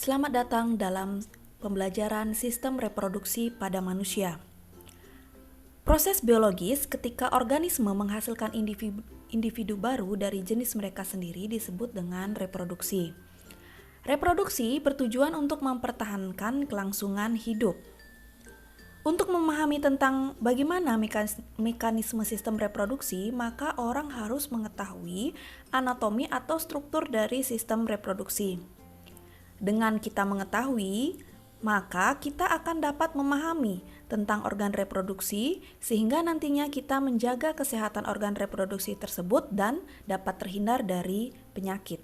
Selamat datang dalam pembelajaran sistem reproduksi pada manusia. Proses biologis ketika organisme menghasilkan individu baru dari jenis mereka sendiri disebut dengan reproduksi. Reproduksi bertujuan untuk mempertahankan kelangsungan hidup. Untuk memahami tentang bagaimana mekanisme sistem reproduksi, maka orang harus mengetahui anatomi atau struktur dari sistem reproduksi. Dengan kita mengetahui, maka kita akan dapat memahami tentang organ reproduksi sehingga nantinya kita menjaga kesehatan organ reproduksi tersebut dan dapat terhindar dari penyakit.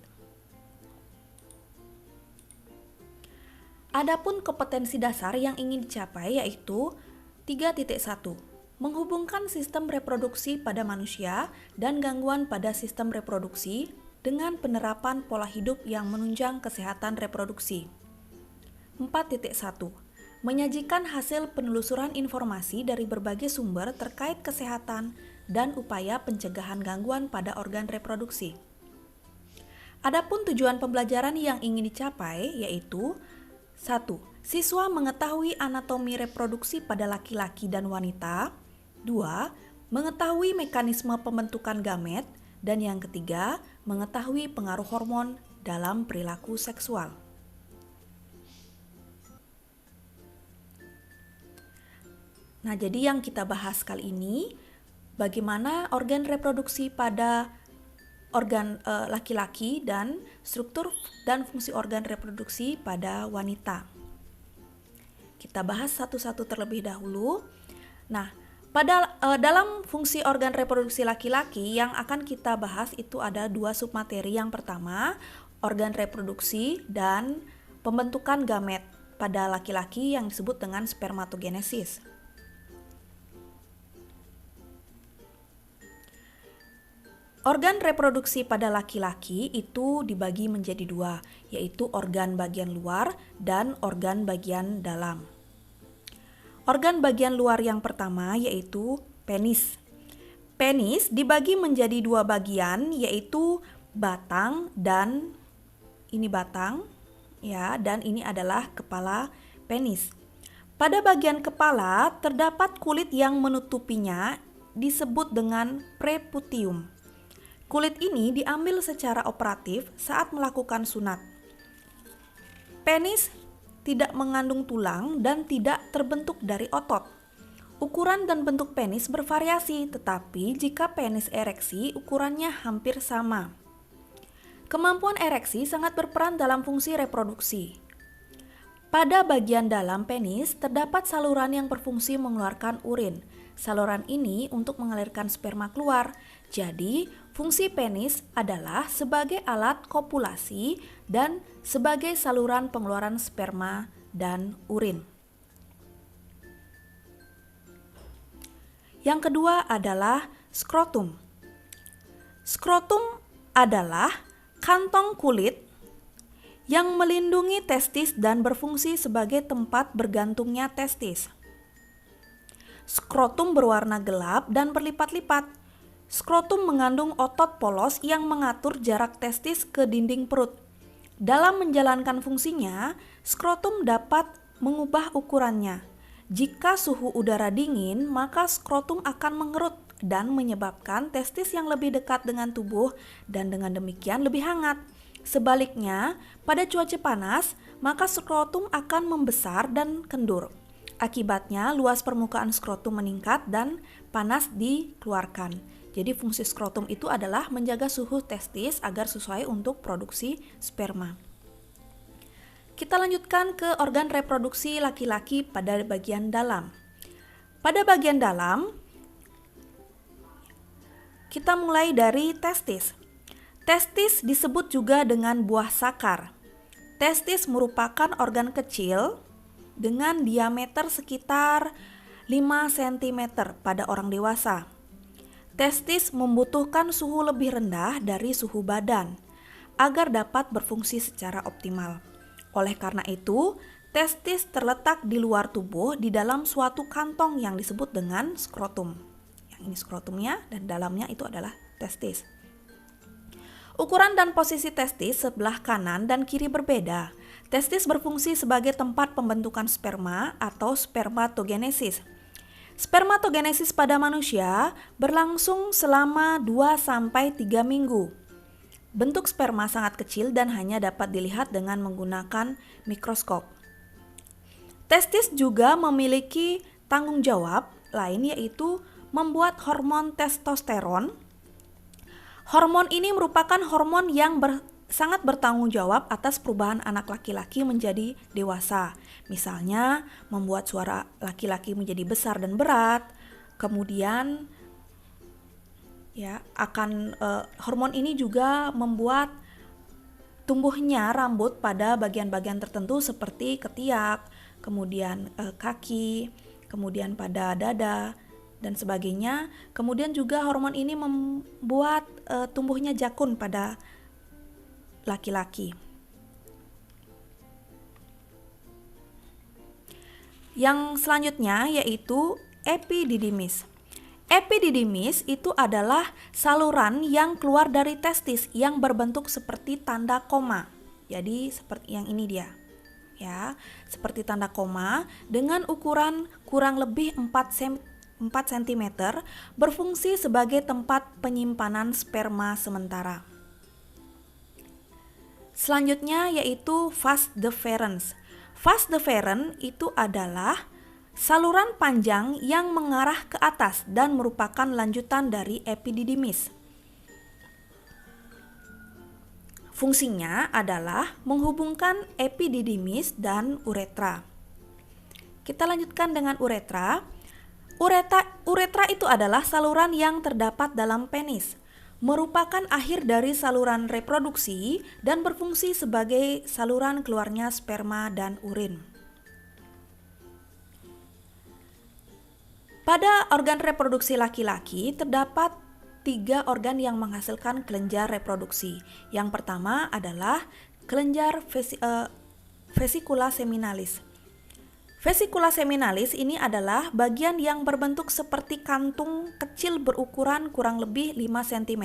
Adapun kompetensi dasar yang ingin dicapai yaitu 3.1. Menghubungkan sistem reproduksi pada manusia dan gangguan pada sistem reproduksi dengan penerapan pola hidup yang menunjang kesehatan reproduksi. 4.1. Menyajikan hasil penelusuran informasi dari berbagai sumber terkait kesehatan dan upaya pencegahan gangguan pada organ reproduksi. Adapun tujuan pembelajaran yang ingin dicapai yaitu 1. Siswa mengetahui anatomi reproduksi pada laki-laki dan wanita. 2. Mengetahui mekanisme pembentukan gamet. Dan yang ketiga, mengetahui pengaruh hormon dalam perilaku seksual. Nah, jadi yang kita bahas kali ini, bagaimana organ reproduksi pada organ laki-laki dan struktur dan fungsi organ reproduksi pada wanita. Kita bahas satu-satu terlebih dahulu. Nah, dalam fungsi organ reproduksi laki-laki yang akan kita bahas itu ada dua submateri. Yang pertama, organ reproduksi dan pembentukan gamet pada laki-laki yang disebut dengan spermatogenesis. Organ reproduksi pada laki-laki itu dibagi menjadi dua, yaitu organ bagian luar dan organ bagian dalam. Organ bagian luar yang pertama yaitu penis. Penis dibagi menjadi dua bagian, yaitu batang dan ini batang, ya, dan ini adalah kepala penis. Pada bagian kepala terdapat kulit yang menutupinya disebut dengan preputium. Kulit ini diambil secara operatif saat melakukan sunat. Penis tidak mengandung tulang dan tidak terbentuk dari otot. Ukuran dan bentuk penis bervariasi, tetapi jika penis ereksi, ukurannya hampir sama. Kemampuan ereksi sangat berperan dalam fungsi reproduksi. Pada bagian dalam penis terdapat saluran yang berfungsi mengeluarkan urin. Saluran ini untuk mengalirkan sperma keluar. Jadi, fungsi penis adalah sebagai alat kopulasi dan sebagai saluran pengeluaran sperma dan urin. Yang kedua adalah skrotum. Skrotum adalah kantong kulit yang melindungi testis dan berfungsi sebagai tempat bergantungnya testis. Skrotum berwarna gelap dan berlipat-lipat. Skrotum mengandung otot polos yang mengatur jarak testis ke dinding perut. Dalam menjalankan fungsinya, skrotum dapat mengubah ukurannya. Jika suhu udara dingin, maka skrotum akan mengerut dan menyebabkan testis yang lebih dekat dengan tubuh dan dengan demikian lebih hangat. Sebaliknya, pada cuaca panas, maka skrotum akan membesar dan kendur. Akibatnya, luas permukaan skrotum meningkat dan panas dikeluarkan. Jadi fungsi skrotum itu adalah menjaga suhu testis agar sesuai untuk produksi sperma. Kita lanjutkan ke organ reproduksi laki-laki pada bagian dalam. Pada bagian dalam, kita mulai dari testis. Testis disebut juga dengan buah sakar. Testis merupakan organ kecil dengan diameter sekitar 5 cm pada orang dewasa. Testis membutuhkan suhu lebih rendah dari suhu badan agar dapat berfungsi secara optimal. Oleh karena itu, testis terletak di luar tubuh di dalam suatu kantong yang disebut dengan skrotum. Yang ini skrotumnya dan dalamnya itu adalah testis. Ukuran dan posisi testis sebelah kanan dan kiri berbeda. Testis berfungsi sebagai tempat pembentukan sperma atau spermatogenesis. Spermatogenesis pada manusia berlangsung selama 2-3 minggu. Bentuk sperma sangat kecil dan hanya dapat dilihat dengan menggunakan mikroskop. Testis juga memiliki tanggung jawab lain, yaitu membuat hormon testosteron. Hormon ini merupakan hormon yang sangat bertanggung jawab atas perubahan anak laki-laki menjadi dewasa. Misalnya, membuat suara laki-laki menjadi besar dan berat. Kemudian, hormon ini juga membuat tumbuhnya rambut pada bagian-bagian tertentu seperti ketiak, kemudian kaki, kemudian pada dada, dan sebagainya. Kemudian juga hormon ini membuat tumbuhnya jakun pada laki-laki. Yang selanjutnya yaitu epididymis. Epididymis itu adalah saluran yang keluar dari testis yang berbentuk seperti tanda koma. Jadi seperti yang ini dia. Ya, seperti tanda koma dengan ukuran kurang lebih 4 cm, berfungsi sebagai tempat penyimpanan sperma sementara. Selanjutnya yaitu vas deferens. Vas deferens itu adalah saluran panjang yang mengarah ke atas dan merupakan lanjutan dari epididymis. Fungsinya adalah menghubungkan epididymis dan uretra. Kita lanjutkan dengan uretra. Uretra itu adalah saluran yang terdapat dalam penis, merupakan akhir dari saluran reproduksi dan berfungsi sebagai saluran keluarnya sperma dan urin. Pada organ reproduksi laki-laki terdapat 3 organ yang menghasilkan kelenjar reproduksi. Yang pertama adalah kelenjar vesicula seminalis. Vesicula seminalis ini adalah bagian yang berbentuk seperti kantung kecil berukuran kurang lebih 5 cm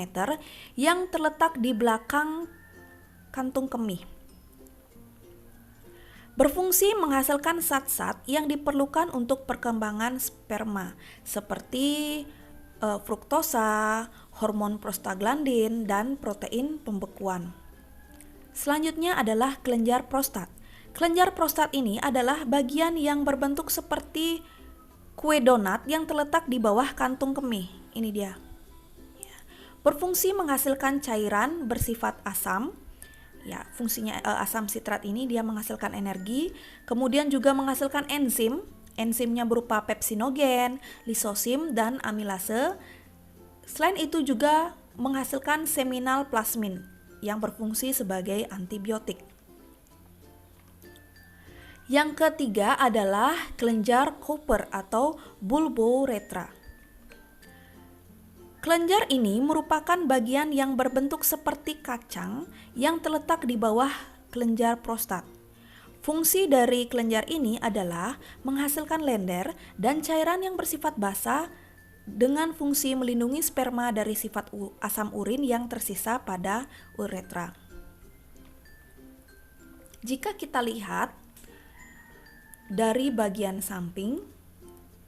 yang terletak di belakang kantung kemih. Berfungsi menghasilkan zat-zat yang diperlukan untuk perkembangan sperma seperti fruktosa, hormon prostaglandin, dan protein pembekuan. Selanjutnya adalah kelenjar prostat. Kelenjar prostat ini adalah bagian yang berbentuk seperti kue donat yang terletak di bawah kantung kemih. Ini dia. Berfungsi menghasilkan cairan bersifat asam. Ya, fungsinya asam sitrat ini dia menghasilkan energi, kemudian juga menghasilkan enzim. Enzimnya berupa pepsinogen, lisosim, dan amilase. Selain itu juga menghasilkan seminal plasmin yang berfungsi sebagai antibiotik. Yang ketiga adalah kelenjar Cooper atau bulbouretra. Kelenjar ini merupakan bagian yang berbentuk seperti kacang yang terletak di bawah kelenjar prostat. Fungsi dari kelenjar ini adalah menghasilkan lender dan cairan yang bersifat basah dengan fungsi melindungi sperma dari sifat asam urin yang tersisa pada uretra. Jika kita lihat dari bagian samping,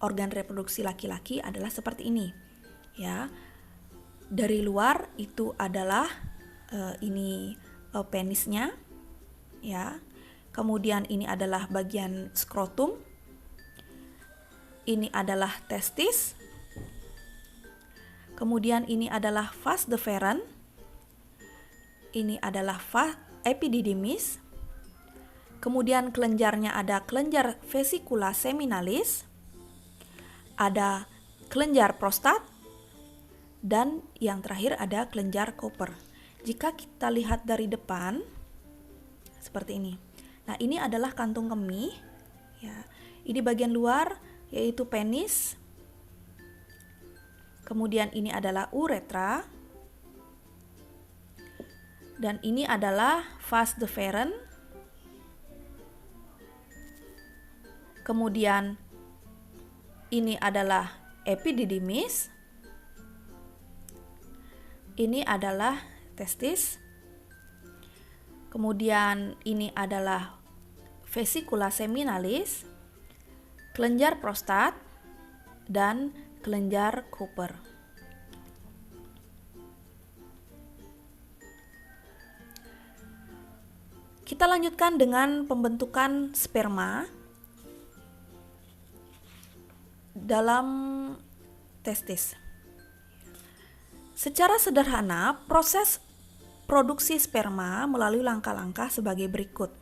organ reproduksi laki-laki adalah seperti ini. Ya, dari luar itu adalah penisnya, ya. Kemudian ini adalah bagian skrotum. Ini adalah testis. Kemudian ini adalah vas deferens. Ini adalah epididymis. Kemudian kelenjarnya ada kelenjar vesicula seminalis, ada kelenjar prostat, dan yang terakhir ada kelenjar Cooper. Jika kita lihat dari depan seperti ini. Nah, ini adalah kantung kemih, ya. Ini bagian luar yaitu penis. Kemudian ini adalah uretra. Dan ini adalah vas deferens. Kemudian ini adalah epididymis. Ini adalah testis. Kemudian ini adalah vesicula seminalis, kelenjar prostat, dan kelenjar Cooper. Kita lanjutkan dengan pembentukan sperma dalam testis. Secara sederhana, proses produksi sperma melalui langkah-langkah sebagai berikut.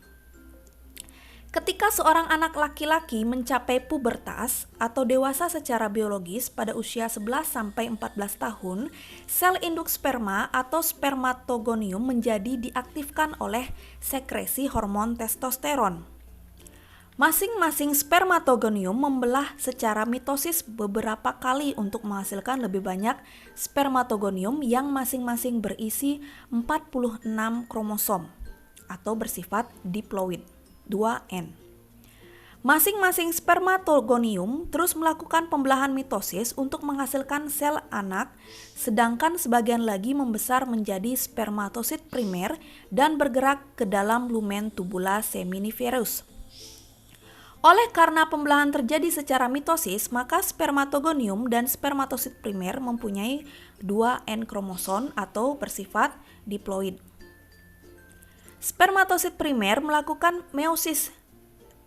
Ketika seorang anak laki-laki mencapai pubertas atau dewasa secara biologis pada usia 11-14 tahun, sel induk sperma atau spermatogonium menjadi diaktifkan oleh sekresi hormon testosteron. Masing-masing spermatogonium membelah secara mitosis beberapa kali untuk menghasilkan lebih banyak spermatogonium yang masing-masing berisi 46 kromosom atau bersifat diploid. 2N. Masing-masing spermatogonium terus melakukan pembelahan mitosis untuk menghasilkan sel anak, sedangkan sebagian lagi membesar menjadi spermatosit primer dan bergerak ke dalam lumen tubula seminiferus. Oleh karena pembelahan terjadi secara mitosis, maka spermatogonium dan spermatosit primer mempunyai 2N kromosom atau bersifat diploid. Spermatosit primer melakukan meiosis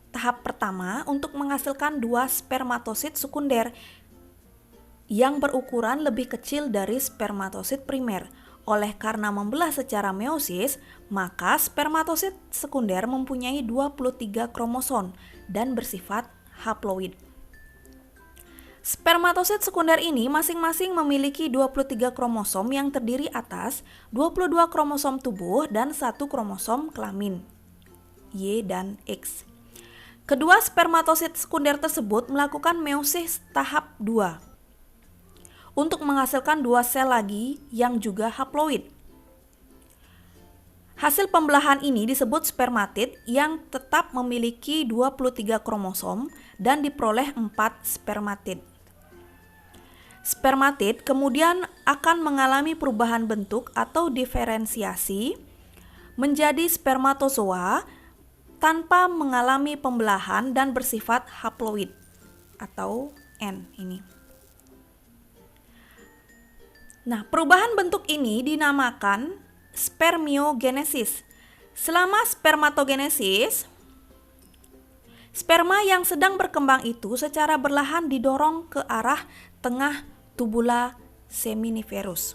tahap pertama untuk menghasilkan 2 spermatosit sekunder yang berukuran lebih kecil dari spermatosit primer. Oleh karena membelah secara meiosis, maka spermatosit sekunder mempunyai 23 kromosom dan bersifat haploid. Spermatosit sekunder ini masing-masing memiliki 23 kromosom yang terdiri atas 22 kromosom tubuh dan 1 kromosom kelamin, Y dan X. Kedua spermatosit sekunder tersebut melakukan meiosis tahap 2 untuk menghasilkan 2 sel lagi yang juga haploid. Hasil pembelahan ini disebut spermatid yang tetap memiliki 23 kromosom dan diperoleh 4 spermatid. Spermatid kemudian akan mengalami perubahan bentuk atau diferensiasi menjadi spermatozoa tanpa mengalami pembelahan dan bersifat haploid atau N ini. Nah, perubahan bentuk ini dinamakan spermiogenesis. Selama spermatogenesis, sperma yang sedang berkembang itu secara berlahan didorong ke arah tengah tubula seminiferus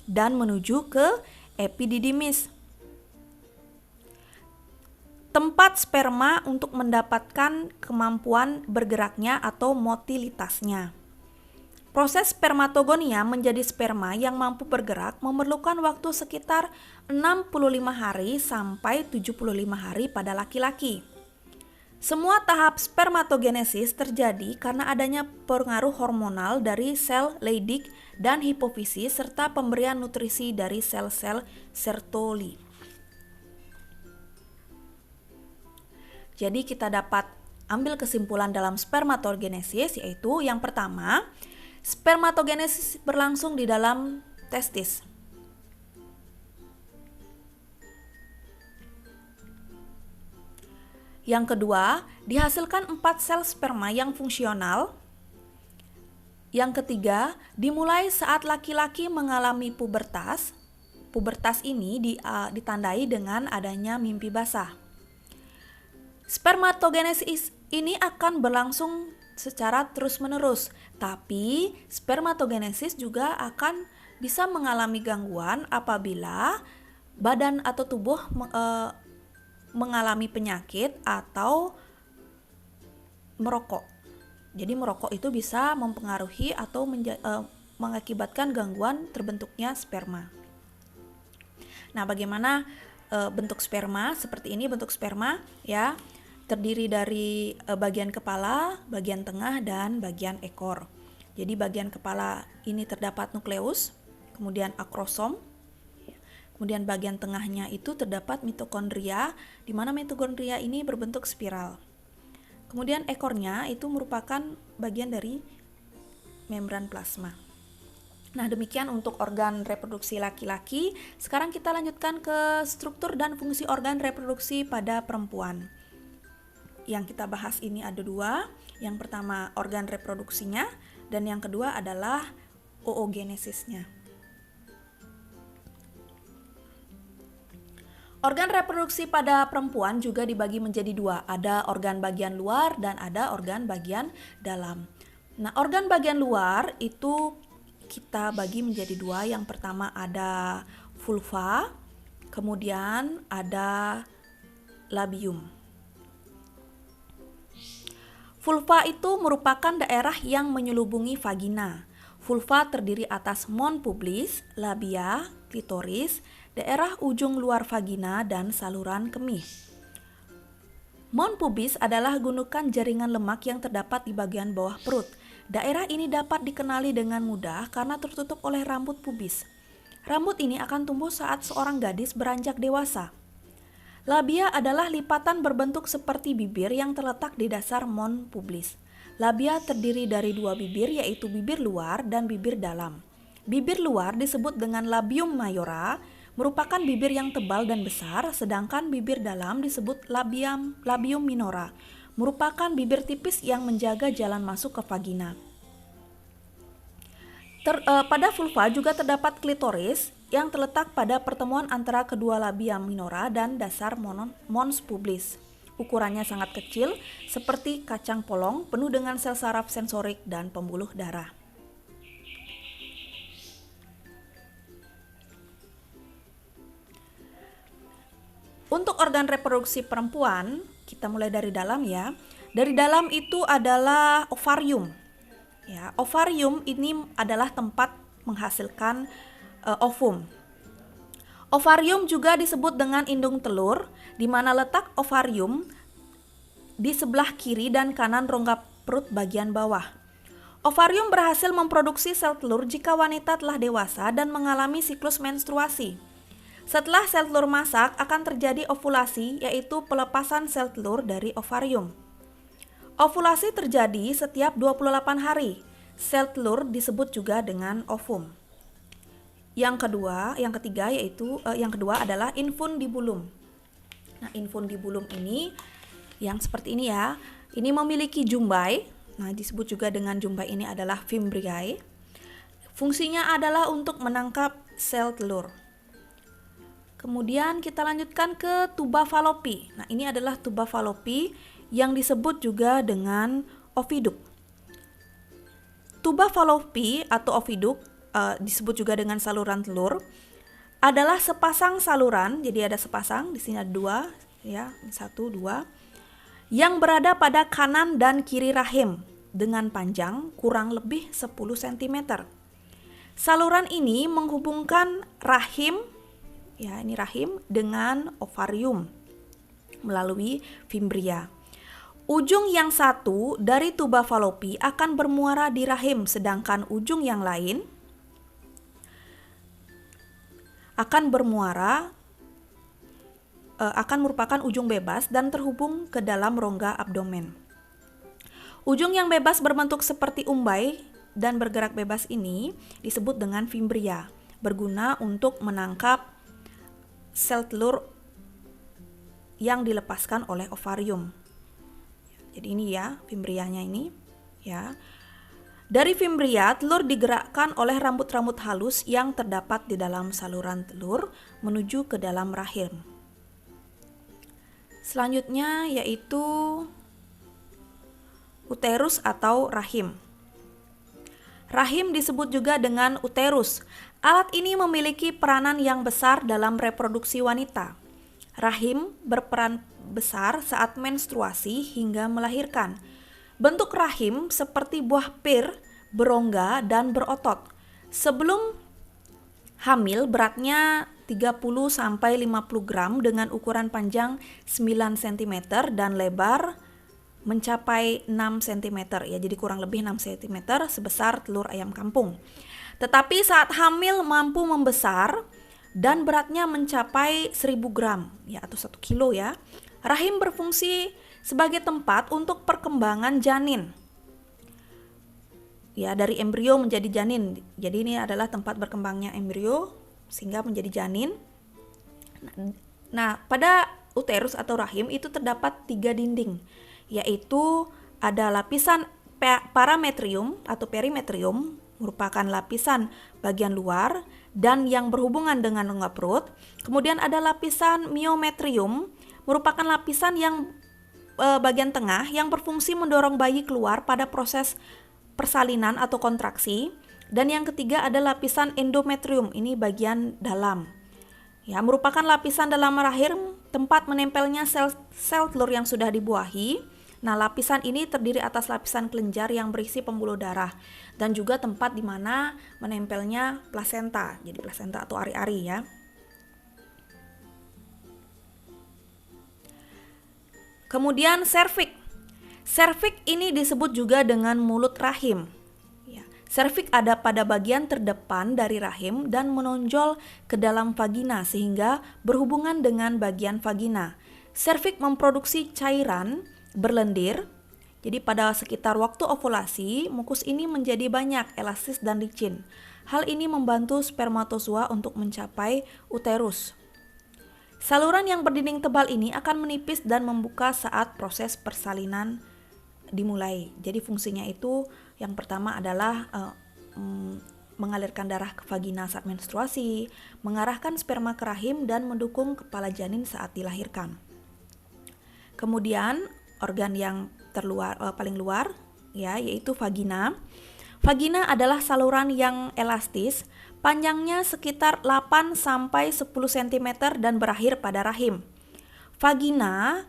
dan menuju ke epididymis, tempat sperma untuk mendapatkan kemampuan bergeraknya atau motilitasnya. Proses spermatogonia menjadi sperma yang mampu bergerak memerlukan waktu sekitar 65 hari sampai 75 hari pada laki-laki. Semua tahap spermatogenesis terjadi karena adanya pengaruh hormonal dari sel Leydig dan hipofisis serta pemberian nutrisi dari sel-sel Sertoli. Jadi kita dapat ambil kesimpulan dalam spermatogenesis, yaitu yang pertama, spermatogenesis berlangsung di dalam testis. Yang kedua, dihasilkan 4 sel sperma yang fungsional. Yang ketiga, dimulai saat laki-laki mengalami pubertas. Pubertas ini ditandai dengan adanya mimpi basah. Spermatogenesis ini akan berlangsung secara terus-menerus, tapi spermatogenesis juga akan bisa mengalami gangguan apabila badan atau tubuh mengalami penyakit atau merokok. Jadi merokok itu bisa mempengaruhi atau mengakibatkan gangguan terbentuknya sperma. Nah, bagaimana bentuk sperma? Seperti ini bentuk sperma, ya. Terdiri dari bagian kepala, bagian tengah, dan bagian ekor. Jadi bagian kepala ini terdapat nukleus, kemudian akrosom. Kemudian bagian tengahnya itu terdapat mitokondria, di mana mitokondria ini berbentuk spiral. Kemudian ekornya itu merupakan bagian dari membran plasma. Nah, demikian untuk organ reproduksi laki-laki. Sekarang kita lanjutkan ke struktur dan fungsi organ reproduksi pada perempuan. Yang kita bahas ini ada dua. Yang pertama organ reproduksinya, dan yang kedua adalah oogenesisnya. Organ reproduksi pada perempuan juga dibagi menjadi dua. Ada organ bagian luar dan ada organ bagian dalam. Nah, organ bagian luar itu kita bagi menjadi dua. Yang pertama ada vulva, kemudian ada labium. Vulva itu merupakan daerah yang menyelubungi vagina. Vulva terdiri atas mons pubis, labia, klitoris, daerah ujung luar vagina, dan saluran kemih. Mons pubis adalah gundukan jaringan lemak yang terdapat di bagian bawah perut. Daerah ini dapat dikenali dengan mudah karena tertutup oleh rambut pubis. Rambut ini akan tumbuh saat seorang gadis beranjak dewasa. Labia adalah lipatan berbentuk seperti bibir yang terletak di dasar mons pubis. Labia terdiri dari dua bibir, yaitu bibir luar dan bibir dalam. Bibir luar disebut dengan labium mayora, merupakan bibir yang tebal dan besar, sedangkan bibir dalam disebut labium minora, merupakan bibir tipis yang menjaga jalan masuk ke vagina. Pada vulva juga terdapat klitoris yang terletak pada pertemuan antara kedua labia minora dan dasar mons pubis. Ukurannya sangat kecil, seperti kacang polong, penuh dengan sel saraf sensorik dan pembuluh darah. Untuk organ reproduksi perempuan, kita mulai dari dalam ya. Dari dalam itu adalah ovarium. Ya, ovarium ini adalah tempat menghasilkan ovum. Ovarium juga disebut dengan indung telur, di mana letak ovarium di sebelah kiri dan kanan rongga perut bagian bawah. Ovarium berhasil memproduksi sel telur jika wanita telah dewasa dan mengalami siklus menstruasi. Setelah sel telur masak, akan terjadi ovulasi, yaitu pelepasan sel telur dari ovarium. Ovulasi terjadi setiap 28 hari. Sel telur disebut juga dengan ovum. Yang kedua adalah infundibulum. Nah, infundibulum ini yang seperti ini ya. Ini memiliki jumbai. Nah, disebut juga dengan jumbai ini adalah fimbriae. Fungsinya adalah untuk menangkap sel telur. Kemudian kita lanjutkan ke tuba falopi. Nah, ini adalah tuba falopi yang disebut juga dengan oviduk. Tuba falopi atau oviduk disebut juga dengan saluran telur, adalah sepasang saluran. Jadi ada sepasang, di sini ada dua, ya, 1, 2, yang berada pada kanan dan kiri rahim dengan panjang kurang lebih 10 cm. Saluran ini menghubungkan rahim, ya ini rahim, dengan ovarium melalui fimbria. Ujung yang satu dari tuba falopi akan bermuara di rahim, sedangkan ujung yang lain akan merupakan ujung bebas dan terhubung ke dalam rongga abdomen. Ujung yang bebas berbentuk seperti umbai dan bergerak bebas ini disebut dengan fimbria, berguna untuk menangkap sel telur yang dilepaskan oleh ovarium. Jadi ini ya fimbrianya ini ya. Dari fimbria, telur digerakkan oleh rambut-rambut halus yang terdapat di dalam saluran telur menuju ke dalam rahim. Selanjutnya yaitu uterus atau rahim. Rahim disebut juga dengan uterus. Alat ini memiliki peranan yang besar dalam reproduksi wanita. Rahim berperan besar saat menstruasi hingga melahirkan. Bentuk rahim seperti buah pir, berongga dan berotot. Sebelum hamil beratnya 30-50 gram dengan ukuran panjang 9 cm dan lebar mencapai 6 cm ya, jadi kurang lebih 6 cm sebesar telur ayam kampung. Tetapi saat hamil mampu membesar dan beratnya mencapai 1000 gram ya, atau 1 kilo ya. Rahim berfungsi sebagai tempat untuk perkembangan janin. ya dari embrio menjadi janin. Jadi ini adalah tempat berkembangnya embrio sehingga menjadi janin. Nah, pada uterus atau rahim itu terdapat 3 dinding, yaitu ada lapisan parametrium atau perimetrium, merupakan lapisan bagian luar dan yang berhubungan dengan rongga perut. Kemudian ada lapisan myometrium, merupakan lapisan yang bagian tengah yang berfungsi mendorong bayi keluar pada proses persalinan atau kontraksi. Dan yang ketiga ada lapisan endometrium, ini bagian dalam. Ya, merupakan lapisan dalam rahim tempat menempelnya sel telur yang sudah dibuahi. Nah, lapisan ini terdiri atas lapisan kelenjar yang berisi pembuluh darah dan juga tempat di mana menempelnya plasenta. Jadi plasenta atau ari-ari ya. Kemudian serviks. Serviks ini disebut juga dengan mulut rahim. Serviks ada pada bagian terdepan dari rahim dan menonjol ke dalam vagina sehingga berhubungan dengan bagian vagina. Serviks memproduksi cairan berlendir. Jadi pada sekitar waktu ovulasi, mukus ini menjadi banyak, elastis dan licin. Hal ini membantu spermatozoa untuk mencapai uterus. Saluran yang berdinding tebal ini akan menipis dan membuka saat proses persalinan dimulai. Jadi fungsinya itu yang pertama adalah mengalirkan darah ke vagina saat menstruasi, mengarahkan sperma ke rahim dan mendukung kepala janin saat dilahirkan. Kemudian organ yang paling luar ya, yaitu vagina. Vagina adalah saluran yang elastis, panjangnya sekitar 8 sampai 10 cm dan berakhir pada rahim. Vagina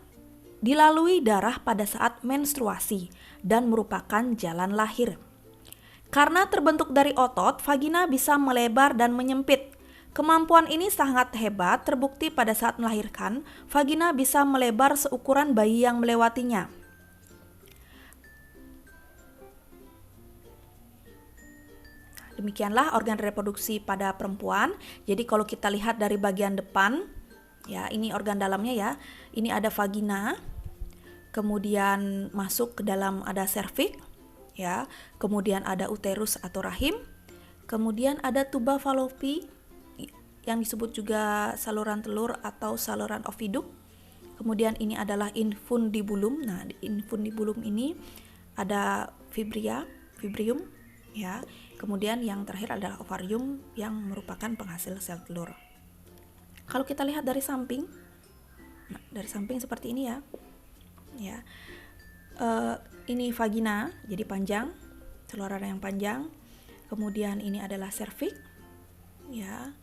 dilalui darah pada saat menstruasi dan merupakan jalan lahir. Karena terbentuk dari otot, vagina bisa melebar dan menyempit. Kemampuan ini sangat hebat, terbukti pada saat melahirkan, vagina bisa melebar seukuran bayi yang melewatinya. Demikianlah organ reproduksi pada perempuan. Jadi kalau kita lihat dari bagian depan, ya ini organ dalamnya ya, ini ada vagina, kemudian masuk ke dalam ada serviks, ya, kemudian ada uterus atau rahim, kemudian ada tuba Fallopi yang disebut juga saluran telur atau saluran oviduk. Kemudian ini adalah infundibulum. Nah, di infundibulum ini ada fibrium, ya. Kemudian yang terakhir adalah ovarium yang merupakan penghasil sel telur. Kalau kita lihat dari samping, nah, dari samping seperti ini ya, ya. Ini vagina, jadi panjang, saluran yang panjang. Kemudian ini adalah serviks, ya.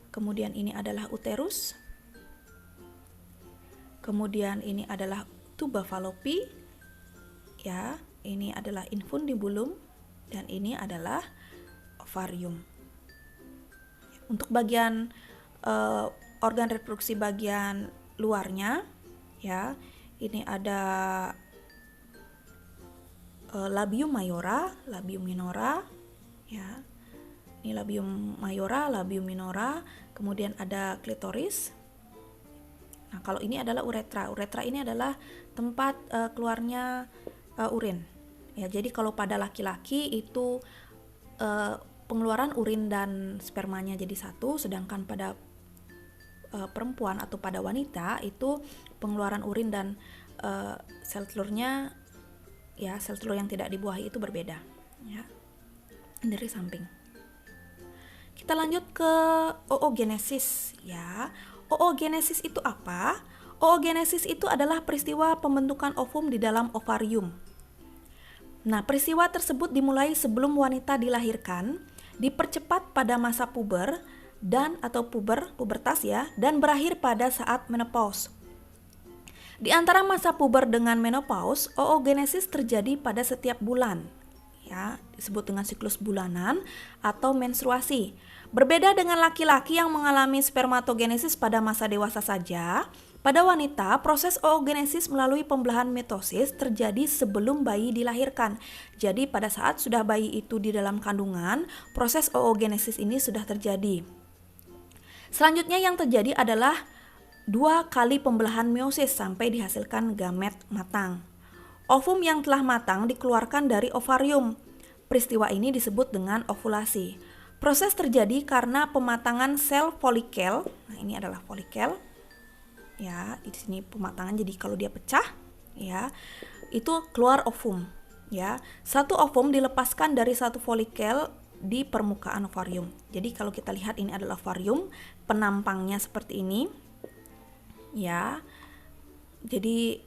Kemudian ini adalah uterus. Kemudian ini adalah tuba Fallopi, ya. Ini adalah infundibulum dan ini adalah ovarium. Untuk bagian organ reproduksi bagian luarnya, ya, ini ada labium mayora, labium minora, ya. Ini labium mayora, labium minora, kemudian ada klitoris. Nah, kalau ini adalah uretra. Uretra ini adalah tempat keluarnya urin. Ya, jadi kalau pada laki-laki itu pengeluaran urin dan spermanya jadi satu, sedangkan pada perempuan atau pada wanita itu pengeluaran urin dan sel telurnya, ya, sel telur yang tidak dibuahi itu berbeda, ya. Dari samping. Kita lanjut ke oogenesis, ya. Oogenesis itu apa? Oogenesis itu adalah peristiwa pembentukan ovum di dalam ovarium. Nah, peristiwa tersebut dimulai sebelum wanita dilahirkan, dipercepat pada masa puber dan atau pubertas ya, dan berakhir pada saat menopause. Di antara masa puber dengan menopause, oogenesis terjadi pada setiap bulan, ya, disebut dengan siklus bulanan atau menstruasi. Berbeda dengan laki-laki yang mengalami spermatogenesis pada masa dewasa saja, pada wanita proses oogenesis melalui pembelahan mitosis terjadi sebelum bayi dilahirkan. Jadi pada saat sudah bayi itu di dalam kandungan, proses oogenesis ini sudah terjadi. Selanjutnya yang terjadi adalah 2 kali pembelahan meiosis sampai dihasilkan gamet matang. Ovum yang telah matang dikeluarkan dari ovarium. peristiwa ini disebut dengan ovulasi. Proses terjadi karena pematangan sel folikel. Nah, ini adalah folikel. Ya, di sini pematangan, jadi kalau dia pecah, ya, itu keluar ovum. Ya, satu ovum dilepaskan dari satu folikel di permukaan ovarium. Jadi kalau kita lihat ini adalah ovarium, penampangnya seperti ini. Ya. Jadi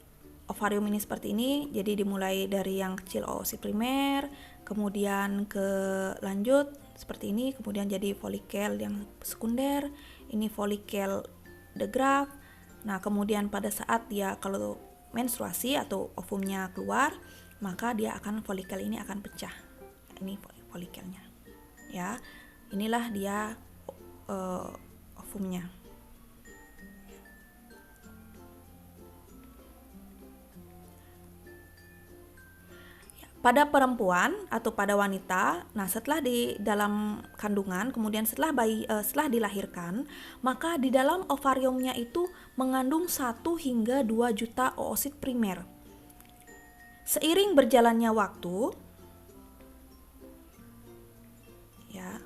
ovarium ini seperti ini. Jadi dimulai dari yang kecil oosit primer, kemudian ke lanjut seperti ini, kemudian jadi folikel yang sekunder. Ini folikel de Graaff. Nah, kemudian pada saat dia kalau menstruasi atau ovumnya keluar, maka dia akan folikel ini akan pecah. Ini folikelnya. Ya. Inilah dia ovumnya. Pada perempuan atau pada wanita, nah setelah di dalam kandungan, kemudian setelah dilahirkan, maka di dalam ovariumnya itu mengandung 1 hingga 2 juta oosit primer. Seiring berjalannya waktu, ya,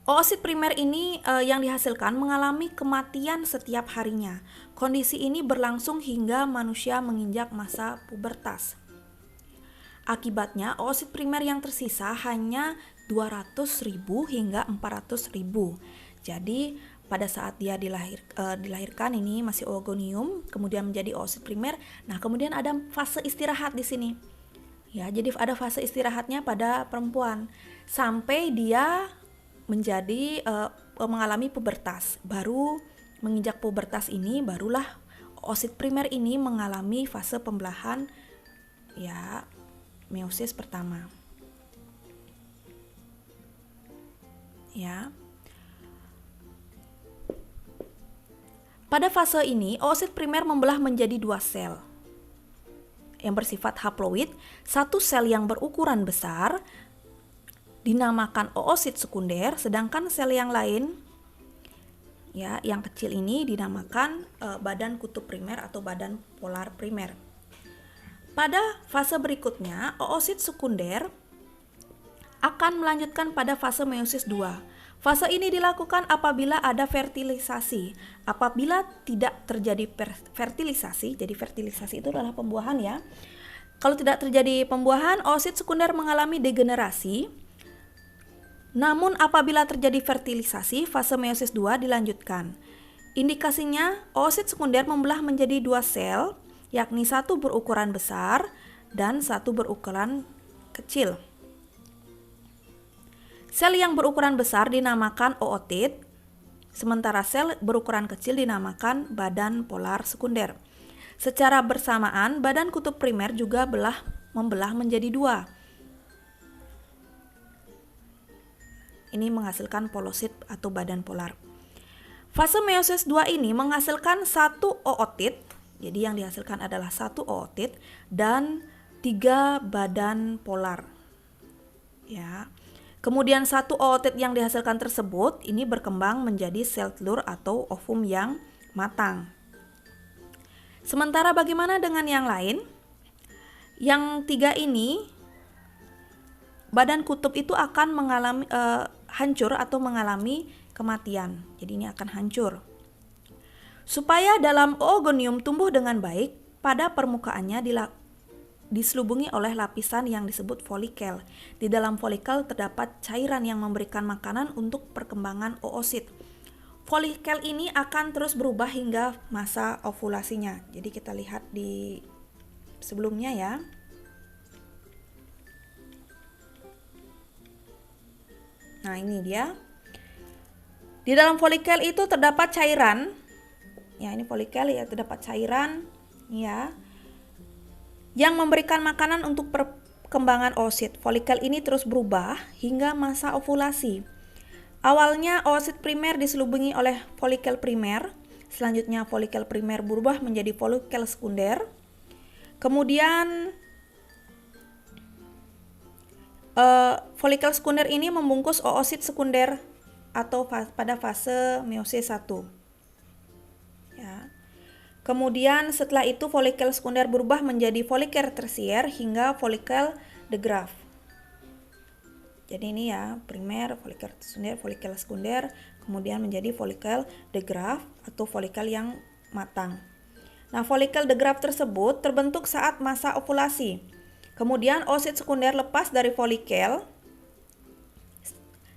oosit primer ini yang dihasilkan mengalami kematian setiap harinya. Kondisi ini berlangsung hingga manusia menginjak masa pubertas. Akibatnya, oosit primer yang tersisa hanya 200.000 hingga 400.000. Jadi, pada saat dia dilahirkan ini masih oogonium, kemudian menjadi oosit primer. Nah, kemudian ada fase istirahat di sini. Ya, jadi ada fase istirahatnya pada perempuan sampai dia menjadi mengalami pubertas. Baru menginjak pubertas ini barulah oosit primer ini mengalami fase pembelahan, ya, meiosis pertama. Ya. Pada fase ini, oosit primer membelah menjadi 2 sel yang bersifat haploid. Satu sel yang berukuran besar dinamakan oosit sekunder, sedangkan sel yang lain, ya, yang kecil ini dinamakan badan kutub primer atau badan polar primer. Pada fase berikutnya, oosit sekunder akan melanjutkan pada fase meiosis 2. Fase ini dilakukan apabila ada fertilisasi. Apabila tidak terjadi fertilisasi, jadi fertilisasi itu adalah pembuahan, ya. Kalau tidak terjadi pembuahan, oosit sekunder mengalami degenerasi. Namun apabila terjadi fertilisasi, fase meiosis 2 dilanjutkan. Indikasinya, oosit sekunder membelah menjadi 2 sel, yakni 1 berukuran besar dan 1 berukuran kecil. Sel yang berukuran besar dinamakan ootit, sementara sel berukuran kecil dinamakan badan polar sekunder. Secara bersamaan, badan kutub primer juga membelah menjadi 2. Ini menghasilkan polosit atau badan polar. Fase meiosis 2 ini menghasilkan 1 ootit. Jadi yang dihasilkan adalah 1 ootit dan 3 badan polar. Ya. Kemudian 1 ootit yang dihasilkan tersebut ini berkembang menjadi sel telur atau ovum yang matang. Sementara bagaimana dengan yang lain? Yang 3 ini, badan kutub itu akan mengalami hancur atau mengalami kematian. Jadi ini akan hancur. Supaya dalam oogonium tumbuh dengan baik, pada permukaannya diselubungi oleh lapisan yang disebut folikel. Di dalam folikel terdapat cairan yang memberikan makanan untuk perkembangan oosit. Folikel ini akan terus berubah hingga masa ovulasinya. Jadi kita lihat di sebelumnya, ya. Nah, ini dia. Di dalam folikel itu terdapat cairan. Ya, ini folikel, ya, terdapat cairan, ya, yang memberikan makanan untuk perkembangan oosit. Folikel ini terus berubah hingga masa ovulasi. Awalnya oosit primer diselubungi oleh folikel primer, selanjutnya folikel primer berubah menjadi folikel sekunder. Kemudian folikel sekunder ini membungkus oosit sekunder atau pada fase meiosis 1. Ya. Kemudian setelah itu folikel sekunder berubah menjadi folikel tersier hingga folikel de Graaff. Jadi ini ya, primer, folikel sekunder, kemudian menjadi folikel de Graaff atau folikel yang matang. Nah, folikel de Graaff tersebut terbentuk saat masa ovulasi. Kemudian oosit sekunder lepas dari folikel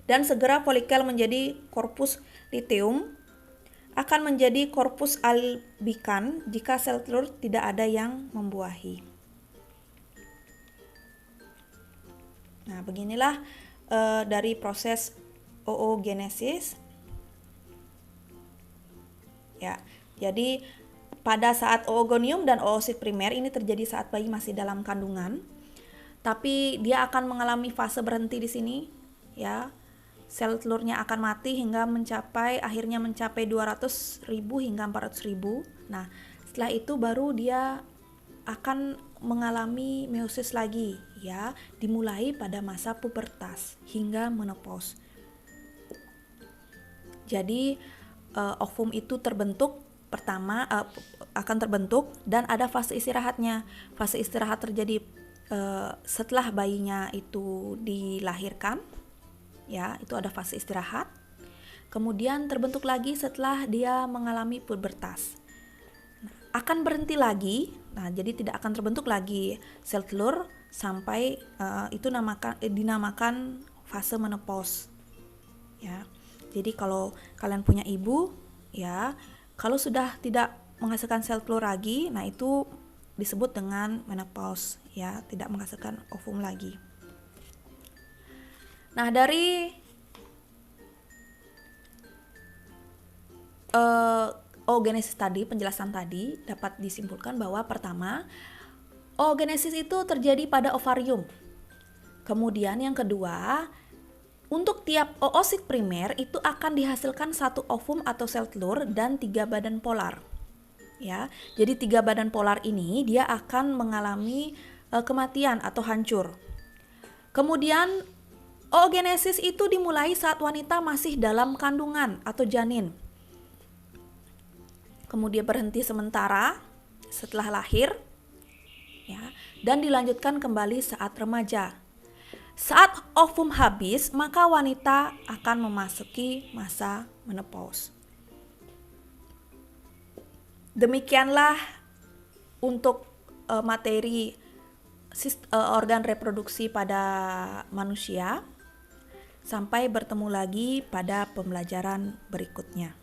dan segera folikel menjadi korpus luteum akan menjadi korpus albikan jika sel telur tidak ada yang membuahi. Nah, beginilah dari proses oogenesis. Ya, jadi pada saat oogonium dan oosit primer ini terjadi saat bayi masih dalam kandungan, tapi dia akan mengalami fase berhenti di sini, ya. Sel telurnya akan mati hingga akhirnya mencapai 200.000 hingga 400.000. Nah, setelah itu baru dia akan mengalami meiosis lagi, ya, dimulai pada masa pubertas hingga menopause. Jadi ovum itu akan terbentuk dan ada fase istirahatnya. Fase istirahat terjadi setelah bayinya itu dilahirkan, ya, itu ada fase istirahat. Kemudian terbentuk lagi setelah dia mengalami pubertas. Akan berhenti lagi. Nah, jadi tidak akan terbentuk lagi sel telur sampai itu dinamakan fase menopause. Ya. Jadi kalau kalian punya ibu, ya, kalau sudah tidak menghasilkan sel telur lagi, nah itu disebut dengan menopause, ya, tidak menghasilkan ovum lagi. Nah, dari oogenesis tadi, penjelasan tadi dapat disimpulkan bahwa pertama, oogenesis itu terjadi pada ovarium. Kemudian yang kedua, untuk tiap oosit primer itu akan dihasilkan satu ovum atau sel telur dan 3 badan polar. Ya, jadi 3 badan polar ini dia akan mengalami kematian atau hancur. Kemudian oogenesis itu dimulai saat wanita masih dalam kandungan atau janin. Kemudian berhenti sementara setelah lahir, ya, dan dilanjutkan kembali saat remaja. Saat ovum habis, maka wanita akan memasuki masa menopause. Demikianlah untuk materi organ reproduksi pada manusia. Sampai bertemu lagi pada pembelajaran berikutnya.